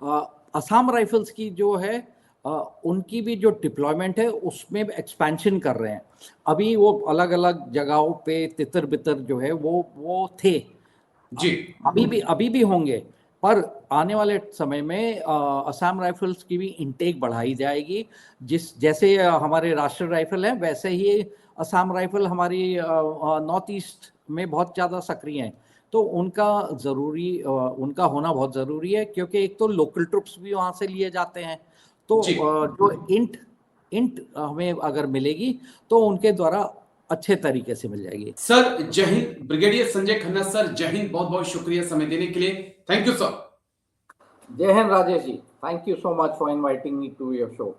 Assam rifles की जो है उनकी भी जो डिप्लॉयमेंट है उसमें एक्सपेंशन कर रहे हैं। अभी वो अलग अलग जगहों पे तितर बितर जो है वो थे, जी अभी भी होंगे, पर आने वाले समय में असम राइफल्स की भी इनटेक बढ़ाई जाएगी। जैसे हमारे राष्ट्रीय राइफल है वैसे ही असम राइफल हमारी नॉर्थ ईस्ट में बहुत ज़्यादा सक्रिय हैं, तो उनका होना बहुत ज़रूरी है, क्योंकि एक तो लोकल ट्रुप्स भी वहाँ से लिए जाते हैं, तो जी जो इंट हमें अगर मिलेगी तो उनके द्वारा अच्छे तरीके से मिल जाएगी। सर जय हिंद। ब्रिगेडियर संजय खन्ना सर, जय हिंद, बहुत बहुत शुक्रिया समय देने के लिए। Thank you sir. जय हिंद Rajesh ji, thank you so much for inviting me to your show.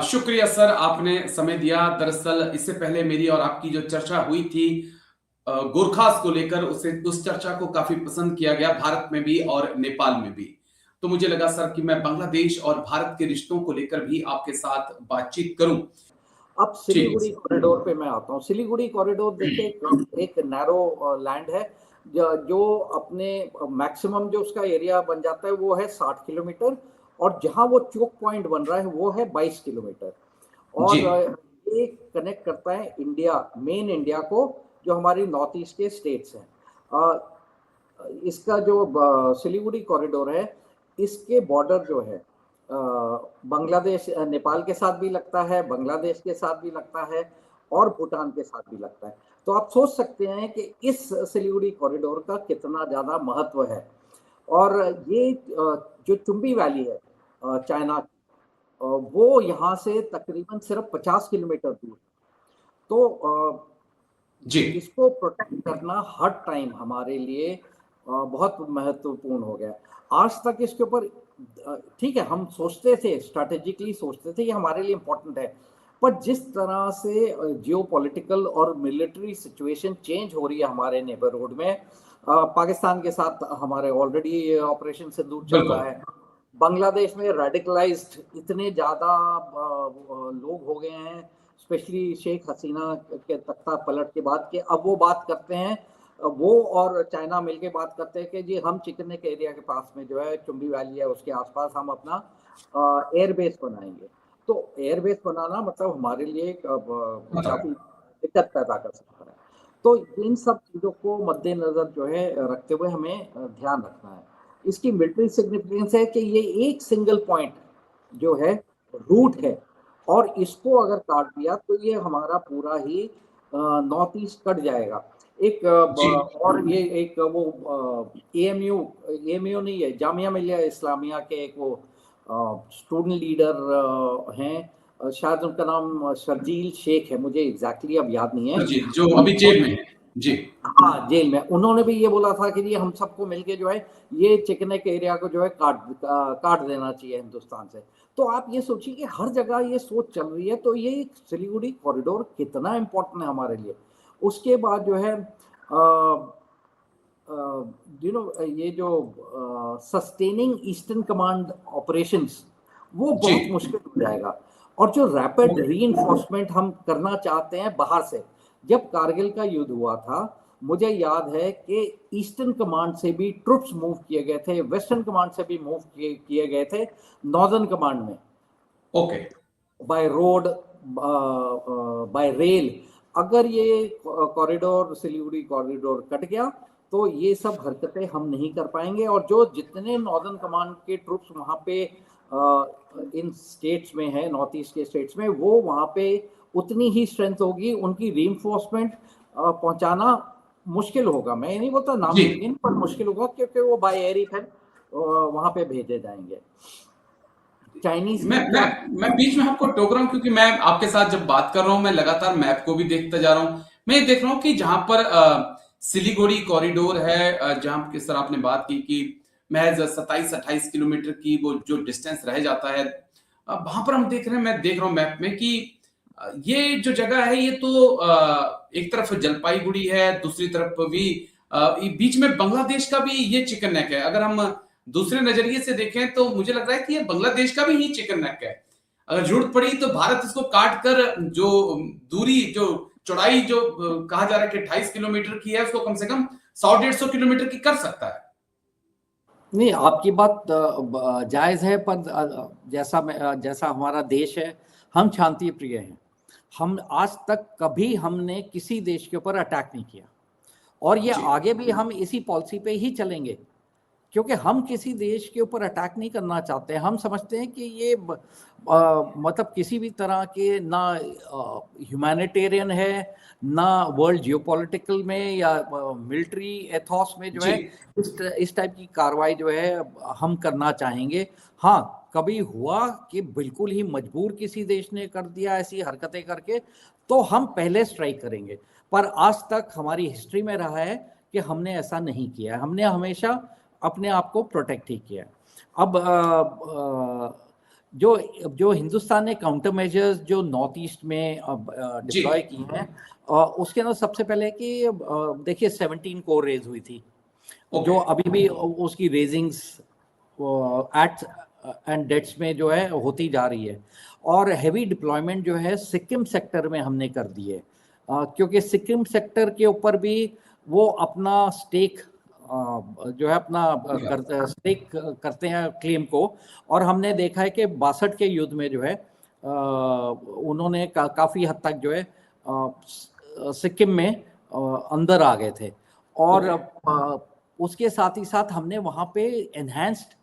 शुक्रिया सर, आपने समय दिया। दरअसल इससे पहले मेरी और आपकी जो चर्चा हुई थी गोरखास को लेकर, उस चर्चा को काफी पसंद किया गया भारत में भी और नेपाल में भी। तो मुझे लगा सर कि मैं बांग्लादेश और भारत के रिश्तों को लेकर भी आपके साथ बातचीत करूं। अब सिलीगुड़ी कॉरिडोर पे मैं आता हूँ। सिलीगुड़ी कॉरिडोर देखिए एक नैरो लैंड है, जो अपने मैक्सिमम जो उसका एरिया बन जाता है वो है 60 किलोमीटर, और जहां वो चोक पॉइंट बन रहा है वो है 22 किलोमीटर। और ये कनेक्ट करता है मेन इंडिया को, जो हमारी नॉर्थ ईस्ट के स्टेट्स हैं। इसका जो सिलीगुड़ी कॉरिडोर है, इसके बॉर्डर जो है बांग्लादेश नेपाल के साथ भी लगता है, बांग्लादेश के साथ भी लगता है, और भूटान के साथ भी लगता है। तो आप सोच सकते हैं कि इस सिलीगुड़ी कॉरिडोर का कितना ज़्यादा महत्व है। और ये जो चुम्बी वैली है चाइना की, वो यहाँ से तकरीबन सिर्फ 50 किलोमीटर दूर। तो इसको प्रोटेक्ट करना हर टाइम हमारे लिए बहुत महत्वपूर्ण हो गया। आज तक इसके ऊपर ठीक है, हम सोचते थे, स्ट्रैटेजिकली सोचते थे ये हमारे लिए इम्पोर्टेंट है, पर जिस तरह से जियो पॉलिटिकल और मिलिट्री सिचुएशन चेंज हो रही है हमारे नेबरहुड में, पाकिस्तान के साथ हमारे ऑलरेडी ऑपरेशन सिंदूर चल रहा है, बांग्लादेश में रेडिकलाइज्ड इतने ज़्यादा लोग हो गए हैं, स्पेशली शेख हसीना के तख्ता पलट के बाद, के अब वो बात करते हैं, वो और चाइना मिलके बात करते हैं कि जी हम चिकन नेक एरिया के पास में जो है चुम्बी वैली है उसके आसपास हम अपना एयरबेस बनाएंगे। तो एयरबेस बनाना मतलब हमारे लिए काफी दिक्कत पैदा कर सकता है। तो इन सब चीजों को मद्देनजर जो है रखते हुए हमें ध्यान रखना है। इसकी मिलिट्री सिग्निफिकेंस है कि ये एक सिंगल पॉइंट जो है रूट है, और इसको अगर काट दिया तो ये हमारा पूरा ही नॉर्थ ईस्ट कट जाएगा। एक और ये एक वो एएमयू नहीं है, जामिया मिलिया इस्लामिया के एक वो स्टूडेंट लीडर हैं, शायद उनका नाम शर्जील शेख है, मुझे एग्जैक्टली अब याद नहीं है। जी, जो अभी जेल में है। जी हाँ, जेल में। उन्होंने भी ये बोला था कि ये हम सबको मिलके जो है ये चिकन नेक एरिया को जो है काट देना चाहिए हिंदुस्तान से। तो आप ये सोचिए कि हर जगह ये सोच चल रही है, तो ये सिलीगुड़ी कॉरिडोर कितना इम्पोर्टेंट है हमारे लिए। उसके बाद जो है ये जो सस्टेनिंग ईस्टर्न कमांड ऑपरेशंस, वो बहुत मुश्किल हो जाएगा। और जो रैपिड रीइंफोर्समेंट हम करना चाहते हैं बाहर से, जब कारगिल का युद्ध हुआ था मुझे याद है कि ईस्टर्न कमांड से भी ट्रुप्स मूव किए गए थे, वेस्टर्न कमांड से भी मूव किए गए थे नॉर्दर्न कमांड में, okay, by road, bye rail. अगर ये कॉरिडोर सिलीगुड़ी कॉरिडोर कट गया तो ये सब हरकतें हम नहीं कर पाएंगे, और जो जितने नॉर्दर्न कमांड के ट्रुप्स वहाँ पे इन स्टेट्स में है, नॉर्थ ईस्ट के स्टेट्स में, वो वहाँ पे उतनी ही स्ट्रेंथ होगी, उनकी रीइंफोर्समेंट पहुंचाना मुश्किल होगा। मैं नहीं बोलता नामुमकिन, पर मुश्किल होगा, क्योंकि वो बाय एयर ही फिर वहाँ पे भेजे जाएंगे। चाइनीज मैं बीच में आपको टोक रहा हूं, क्योंकि मैं आपके साथ जब बात कर रहा हूं मैं लगातार मैप को भी देखता जा रहा हूं। मैं ये देख रहा हूं कि जहां पर सिलीगुड़ी कॉरिडोर है, जहां किस तरह आपने बात की कि महज 27-28 किलोमीटर की वो जो डिस्टेंस रह जाता है, वहां पर हम देख रहे हैं, मैं देख रहा हूं मैप में कि ये जो जगह है ये तो एक तरफ जलपाईगुड़ी है, दूसरी तरफ भी बीच में बांग्लादेश का भी ये चिकन नेक है। अगर हम दूसरे नजरिए से देखें तो मुझे लग रहा है कि ये बांग्लादेश का भी ही चिकन नेक है। अगर जरूरत पड़ी तो भारत इसको काट कर जो दूरी, जो चौड़ाई जो कहा जा रहा है कि 28 किलोमीटर की है, उसको कम से कम 100-150 किलोमीटर की कर सकता है। नहीं, आपकी बात जायज़ है, पर जैसा हमारा देश है, हम शांति प्रिय हैं। हम आज तक कभी हमने किसी देश के ऊपर अटैक नहीं किया, और ये जी आगे भी हम इसी पॉलिसी पे ही चलेंगे, क्योंकि हम किसी देश के ऊपर अटैक नहीं करना चाहते। हम समझते हैं कि ये मतलब किसी भी तरह के ना ह्यूमैनिटेरियन है, ना वर्ल्ड जियोपॉलिटिकल में या मिलिट्री एथॉस में जो जी है इस टाइप की कार्रवाई जो है हम करना चाहेंगे। हाँ, कभी हुआ कि बिल्कुल ही मजबूर किसी देश ने कर दिया ऐसी हरकतें करके, तो हम पहले स्ट्राइक करेंगे, पर आज तक हमारी हिस्ट्री में रहा है कि हमने ऐसा नहीं किया है। हमने हमेशा अपने आप को प्रोटेक्ट ही किया। अब जो जो हिंदुस्तान ने काउंटर मेजर्स जो नॉर्थ ईस्ट में जी डिप्लॉय की हैं, उसके अंदर सबसे पहले कि देखिए 17 कोर रेज हुई थी, जो ओके अभी भी उसकी रेजिंग्स एट एंड डेट्स में जो है होती जा रही है। और हैवी डिप्लॉयमेंट जो है सिक्किम सेक्टर में हमने कर दी है, क्योंकि सिक्किम सेक्टर के ऊपर भी वो अपना स्टेक जो है अपना स्टेक करते हैं क्लेम को। और हमने देखा है कि 62 के युद्ध में जो है उन्होंने काफ़ी हद तक जो है सिक्किम में अंदर आ गए थे। और ओके उसके साथ ही साथ हमने वहाँ पे एनहेंस्ड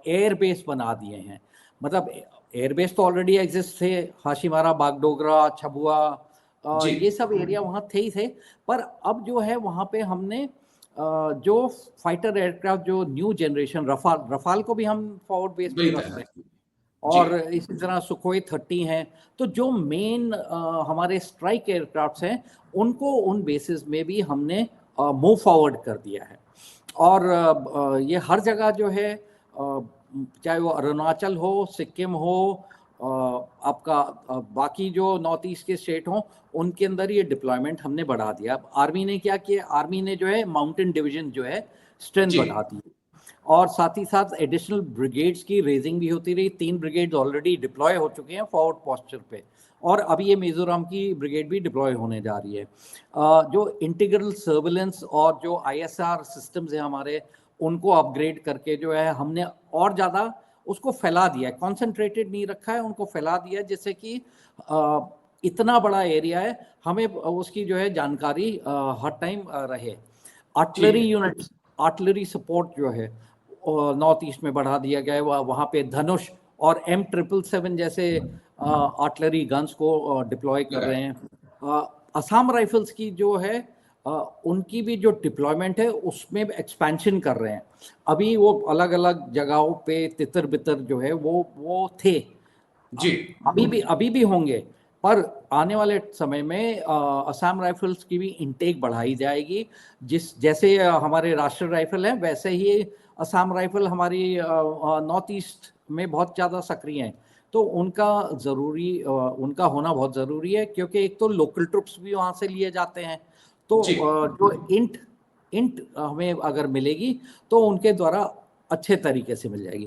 एयर बेस बना दिए हैं। मतलब एयर बेस तो ऑलरेडी एग्जिस्ट थे, हाशीमारा, बागडोगरा, छबुआ, जी ये सब एरिया वहाँ थे ही थे। पर अब जो है वहाँ पे हमने जो फाइटर एयरक्राफ्ट जो न्यू जनरेशन रफाल को भी हम फॉरवर्ड बेस पे रख बेहतर रहे है हैं, जी और इसी तरह सुखोई 30 हैं। तो जो मेन हमारे स्ट्राइक एयरक्राफ्ट्स हैं, उनको उन बेसिस में भी हमने मूव फॉरवर्ड कर दिया है। और ये हर जगह जो है, चाहे वो अरुणाचल हो, सिक्किम हो, आपका बाकी जो नॉर्थ ईस्ट के स्टेट हों, उनके अंदर ये डिप्लॉयमेंट हमने बढ़ा दिया। अब आर्मी ने क्या किया, आर्मी ने जो है माउंटेन डिवीजन जो है स्ट्रेंथ जी बढ़ा दी, और साथ ही साथ एडिशनल ब्रिगेड्स की रेजिंग भी होती रही। 3 ब्रिगेड्स ऑलरेडी डिप्लॉय हो चुके हैं फॉरवर्ड पोस्चर पे, और अभी ये मिजोरम की ब्रिगेड भी डिप्लॉय होने जा रही है। जो इंटीग्रल सर्विलेंस और जो आईएसआर सिस्टम्स हैं हमारे, उनको अपग्रेड करके जो है हमने और ज़्यादा उसको फैला दिया है, कॉन्सेंट्रेटेड नहीं रखा है, उनको फैला दिया है, जिससे कि इतना बड़ा एरिया है, हमें उसकी जो है जानकारी हर टाइम रहे। ठीक आर्टिलरी है यूनिट्स, आर्टिलरी सपोर्ट जो है नॉर्थ ईस्ट में बढ़ा दिया गया है। वहाँ पे धनुष और M777 जैसे आर्टिलरी गन्स को डिप्लॉय कर रहे लगाए हैं। असम राइफल्स की जो है उनकी भी जो डिप्लॉयमेंट है उसमें एक्सपेंशन कर रहे हैं। अभी वो अलग अलग जगहों पे तितर बितर जो है वो थे, जी अभी भी होंगे, पर आने वाले समय में असम राइफल्स की भी इंटेक बढ़ाई जाएगी। जैसे हमारे राष्ट्रीय राइफल हैं, वैसे ही असम राइफल हमारी नॉर्थ ईस्ट में बहुत ज़्यादा सक्रिय हैं। तो उनका होना बहुत ज़रूरी है, क्योंकि एक तो लोकल ट्रुप्स भी वहाँ से लिए जाते हैं। तो जी जो इंट इंट हमें अगर मिलेगी तो उनके द्वारा अच्छे तरीके से मिल जाएगी।